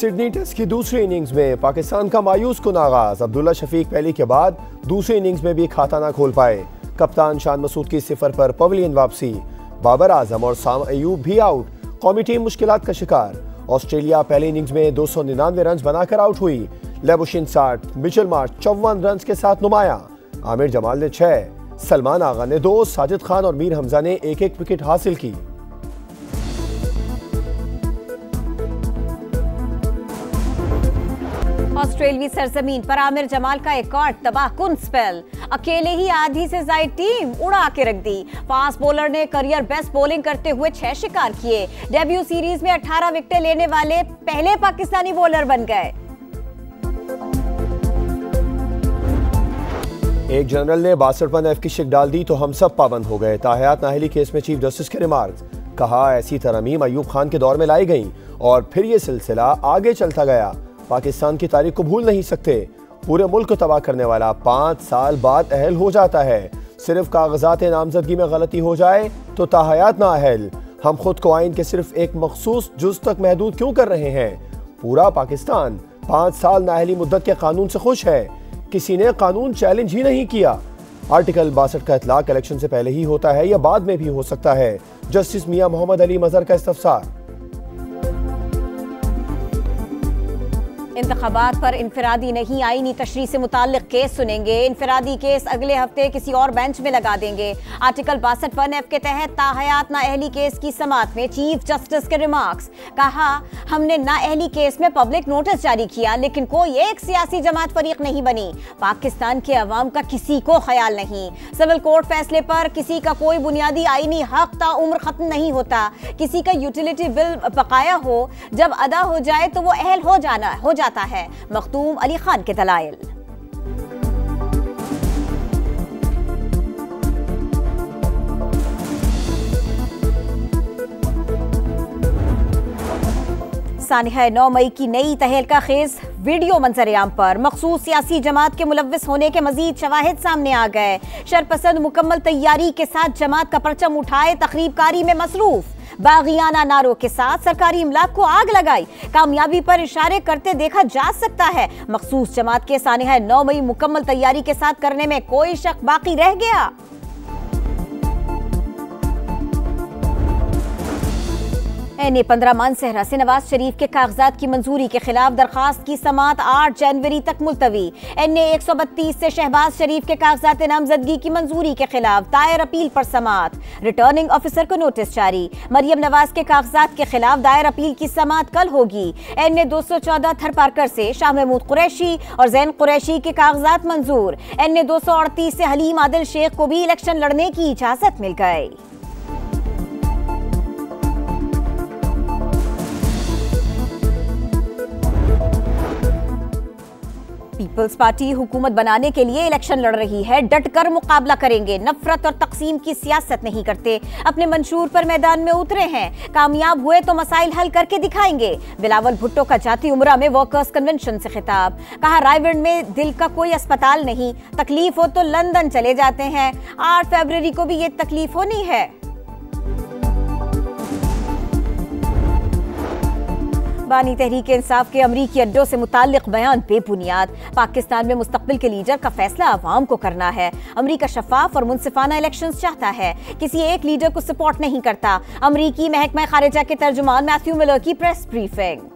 Sydney test की दूसरी innings में पाकिस्तान का मायूस कुन आगाज। अब्दुल्ला शफीक पहली के बाद दूसरी इनिंग्स में भी खाता ना खोल पाए। कप्तान शान मसूद की 0 पर पवेलियन वापसी। बाबर आजम और साम अयूब भी आउट। कौमी टीम मुश्किलात का शिकार। ऑस्ट्रेलिया पहली इनिंग्स में 299 रन बनाकर आउट हुई। लेबुशिन 60, मिचेल मार्श 54 रन के साथ नुमाया। आमिर जमाल ने 6, सलमान आगा ने 2, साजिद खान और मीर हमजा ने 1-1 विकेट हासिल की। ऑस्ट्रेलियावी सरजमीन पर आमिर जमाल का एक और तबाहकुन स्पेल। अकेले ही आधी से ज्यादा टीम उड़ा के रख दी। फास्ट बॉलर ने करियर बेस्ट बॉलिंग करते हुए 6 शिकार किए। डेब्यू सीरीज में 18 विकेटें लेने वाले पहले पाकिस्तानी बॉलर बन गए। एक जनरल ने 62 पर एफ की शिक डाल दी तो हम सब पाबंद हो गए। ताहयात नाहली केस में चीफ जस्टिस के रिमार्क्स। कहा ऐसी तरमीम अयूब खान के दौर में लाई गई और फिर ये सिलसिला आगे चलता गया। पाकिस्तान की तारीख को भूल नहीं सकते। पूरे मुल्क को तबाह करने वाला 5 साल बाद अहल हो जाता है। सिर्फ कागजात नामजदगी में गलती हो जाए तो ताहयात ना अहल। हम खुद को आइन के सिर्फ एक मखसूस जुज तक महदूद क्यों कर रहे हैं? पूरा पाकिस्तान 5 साल नाअहली मुद्दत के कानून से खुश है। किसी ने कानून चैलेंज ही नहीं किया। आर्टिकल 62 का इतलाक इलेक्शन से पहले ही होता है या बाद में भी हो सकता है। जस्टिस मियां मोहम्मद अली मजहर का इस्तफसार। इंतखाबात पर इनफरादी नहीं आईनी तशरीह से मुताल्लिक केस सुनेंगे। इनफरादी केस अगले हफ्ते किसी और बेंच में लगा देंगे। आर्टिकल 62(1)F के तहत ताहयात नाअहली केस की समाअत में चीफ जस्टिस के रिमार्क्स। कहा हमने नाअहली केस में पब्लिक नोटिस जारी किया लेकिन कोई एक सियासी जमात फरीक नहीं बनी। पाकिस्तान के अवाम का किसी को ख्याल नहीं। सिविल कोर्ट फैसले पर किसी का कोई बुनियादी आईनी हक ताउम्र खत्म नहीं होता। किसी का यूटिलिटी बिल बकाया हो, जब अदा हो जाए तो वो अहल हो जाता है। मखदूम अली खान के दलाइल। सानिहा 9 मई की नई तहलका खेज वीडियो मंजर-ए-आम पर मखसूस सियासी जमात के मुलव्विस होने के मजीद शवाहिद सामने आ गए। शरपसंद मुकम्मल तैयारी के साथ जमात का परचम उठाए तकरीबकारी में मसरूफ। बागियाना नारों के साथ सरकारी इमलाक को आग लगाई। कामयाबी पर इशारे करते देखा जा सकता है। मखसूस जमात के सानिहा 9 मई मुकम्मल तैयारी के साथ करने में कोई शक बाकी रह गया। एनए 15 मानसहरा से नवाज शरीफ के कागजात की मंजूरी के खिलाफ दरखास्त की समाअत 8 जनवरी तक मुलतवी। एनए 132 से शहबाज शरीफ के कागजात नामजदगी की मंजूरी के खिलाफ दायर अपील पर समाअत। रिटर्निंग ऑफिसर को नोटिस जारी। मरियम नवाज के कागजात के खिलाफ दायर अपील की समाअत कल होगी। एनए 214 थरपारकर से शाह महमूद कुरैशी और जैन कुरैशी के कागजात मंजूर। एनए 238 से हलीम आदिल शेख को भी इलेक्शन लड़ने की इजाजत मिल गई। पीपल्स पार्टी हुकूमत बनाने के लिए इलेक्शन लड़ रही है। डटकर मुकाबला करेंगे। नफरत और तकसीम की सियासत नहीं करते। अपने मंशूर पर मैदान में उतरे हैं। कामयाब हुए तो मसाइल हल करके दिखाएंगे। बिलावल भुट्टो का जाती उमरा में वर्कर्स कन्वेंशन से खिताब। कहा रायविंड में दिल का कोई अस्पताल नहीं। तकलीफ हो तो लंदन चले जाते हैं। 8 फरवरी को भी ये तकलीफ होनी है। बानी तहरीक इंसाफ के अमरीकी अड्डों से मुताल्लिक बयान बेबुनियाद। पाकिस्तान में मुस्तकबिल के लीडर का फैसला अवाम को करना है। अमरीका शफाफ और मुनसिफाना इलेक्शंस चाहता है, किसी एक लीडर को सपोर्ट नहीं करता। अमरीकी महकमा खारिजा के तर्जुमान मैथ्यू मिलर की प्रेस ब्रीफिंग।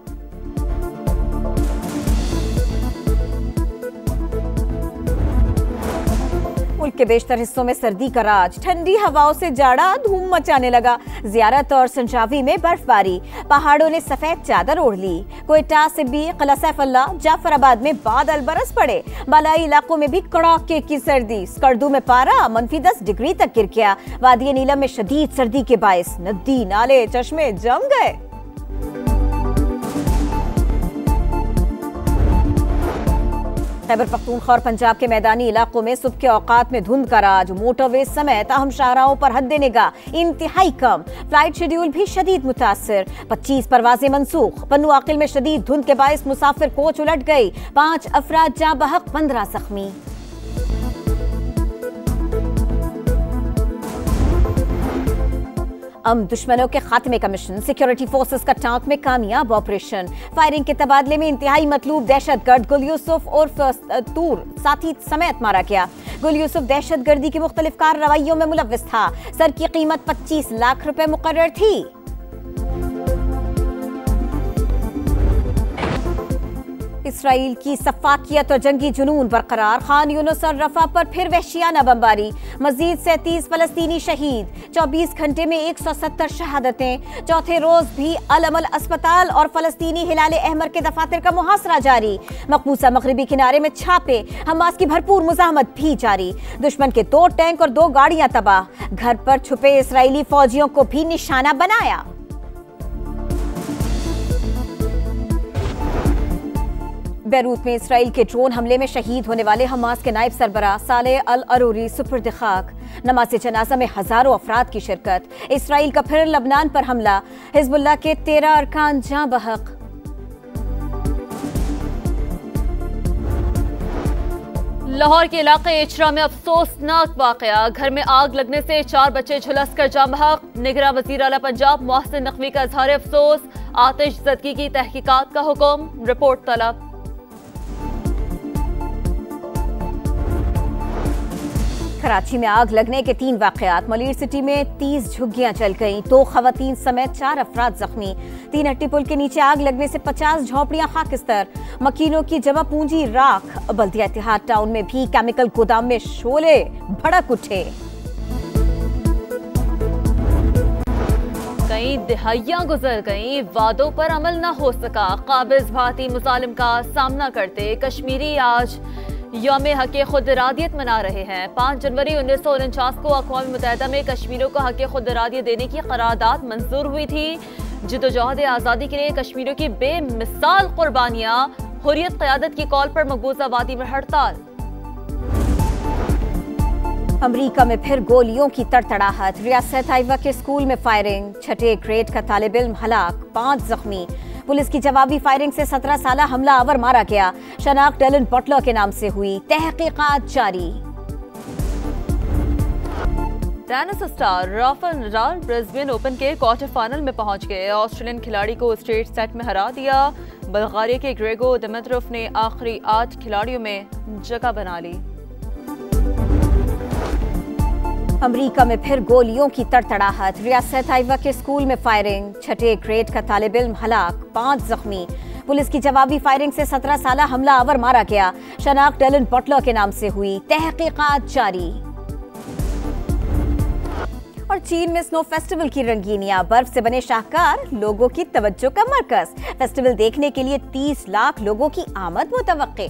मुल्क के बेशतर हिस्सों में सर्दी का राज। ठंडी हवाओं से जाड़ा धूम मचाने लगा। ज़ियारत और संजावी में बर्फबारी। पहाड़ों ने सफेद चादर ओढ़ ली। कोयटा, सिब्बी, किला सैफुल्लाह, जाफराबाद में बादल बरस पड़े। बालाई इलाकों में भी कड़ाके की सर्दी। स्कर्दू में पारा -10 डिग्री तक गिर गया। वादी नीलम में शदीद सर्दी के बायस नदी नाले चश्मे जम गए। खैबर पख्तूनख्वा और पंजाब के मैदानी इलाकों में सुबह के औकात में धुंध का राज। मोटरवे समेत अहम शाहराहों पर हद निगाह इंतहाई कम। फ्लाइट शेड्यूल भी शदीद मुतासर। 25 परवाजें मनसूख। पन्नू आकिल में शदीद धुंध के बायस मुसाफिर कोच उलट गई। 5 अफराद जाँ बहक, 15 जख्मी। दुश्मनों के खात्मे का मिशन, सिक्योरिटी फोर्सेस का टांक में कामयाब ऑपरेशन। फायरिंग के तबादले में इंतहाई मतलूब दहशतगर्द गुल यूसुफ उर्फ तूर साथी समेत मारा गया। गुल यूसुफ दहशतगर्दी की मुख्तलिफ कार्रवाइयों में मुलव्विस था। सर की कीमत 25 लाख रुपए मुकर्रर थी। इसराइल की सफाकियत और जंगी जुनून बरकरार, खान यूनुस और रफा पर फिर वहशियाना बमबारी, मजीद 37 फलस्तीनी शहीद, 24 घंटे में 170 शहादतें। चौथे रोज भी अल अमल अस्पताल और फलस्तीनी हिलाले अहमर के दफातर का मुहासरा जारी। मकबूजा मगरिबी किनारे में छापे, हमास की भरपूर मुजाहमत भी जारी। दुश्मन के 2 टैंक और 2 गाड़ियां तबाह, घर पर छुपे इसराइली फौजियों को भी निशाना बनाया। बैरूत में इसराइल के ड्रोन हमले में शहीद होने वाले हमास के नायब सरबराह सालेह अल अरूरी सुपुर्द खाक। नमाज़े जनाजा में हजारों अफराद की शिरकत। इसराइल का फिर लबनान पर हमला, हिजबुल्लाह के 13 अरकान जाँ बहक। लाहौर के इलाके इचरा में अफसोसनाक वाकया, घर में आग लगने से 4 बच्चे झुलसकर जाँ बहक। निगरां वज़ीर आला पंजाब मोहसिन नकवी का इजहार अफसोस, आतिश ज़दगी की तहकीकात का हुक्म, रिपोर्ट तलब। कराची में आग लगने के 3 वाकयात, मलीर सिटी में 30 झुग्गियां जल गईं, 2 खवातीन समेत 4 अफराद जख्मी। 3 हट्टी पुल के नीचे आग लगने से 50 झोंपड़ियां खाकिस्तर, मकीनों की जमा पूंजी राख। बल्दिया इत्तेहाद टाउन में भी केमिकल गोदाम में शोले भड़क उठे। कई दिहाइयां गुजर गईं, वादों पर अमल न हो सका। काबिज भारतीय मुजालिम का सामना करते कश्मीरी आज यौम हक़ खुद इरादियत मना रहे हैं। 5 जनवरी 1949 को अक़वाम मुत्तहिदा में कश्मीरियों को हक़ खुद इरादियत देने की करारदाद मंजूर हुई थी। जिद्दोजहद आज़ादी के लिए कश्मीरियों की बेमिसाल कुर्बानियाँ, हुर्रियत क़यादत की कॉल पर मकबूजा वादी में हड़ताल। अमरीका में फिर गोलियों की तड़तड़ाहट, रियासत आइवा के स्कूल में फायरिंग, 6ठे ग्रेड का तालिब इल्म हलाक, 5 जख्मी। पुलिस की जवाबी फायरिंग से 17 साला हमलावर मारा गया। शनाख्त डेलन बटलर के नाम से हुई, तहकीकात जारी। Tennis star Rafael Nadal Brisbane open के क्वार्टर फाइनल में पहुंच गए। ऑस्ट्रेलियन खिलाड़ी को स्ट्रेट सेट में हरा दिया। बल्गारिया के ग्रेगो दिमित्रोव ने आखिरी 8 खिलाड़ियों में जगह बना ली। अमरीका में फिर गोलियों की तड़तड़ाहट, रियासत आइवा के स्कूल में फायरिंग, 6ठे ग्रेड का तालिब इल्म हलाक, 5 जख्मी। पुलिस की जवाबी फायरिंग से 17 साला हमलावर मारा गया। शनाख्त डेलन बटलर के नाम से हुई, तहकीकात जारी। और चीन में स्नो फेस्टिवल की रंगीनियां, बर्फ से बने शाहकार लोगों की तवज्जो का मरकज। फेस्टिवल देखने के लिए 30 लाख लोगों की आमद मुतवक्के।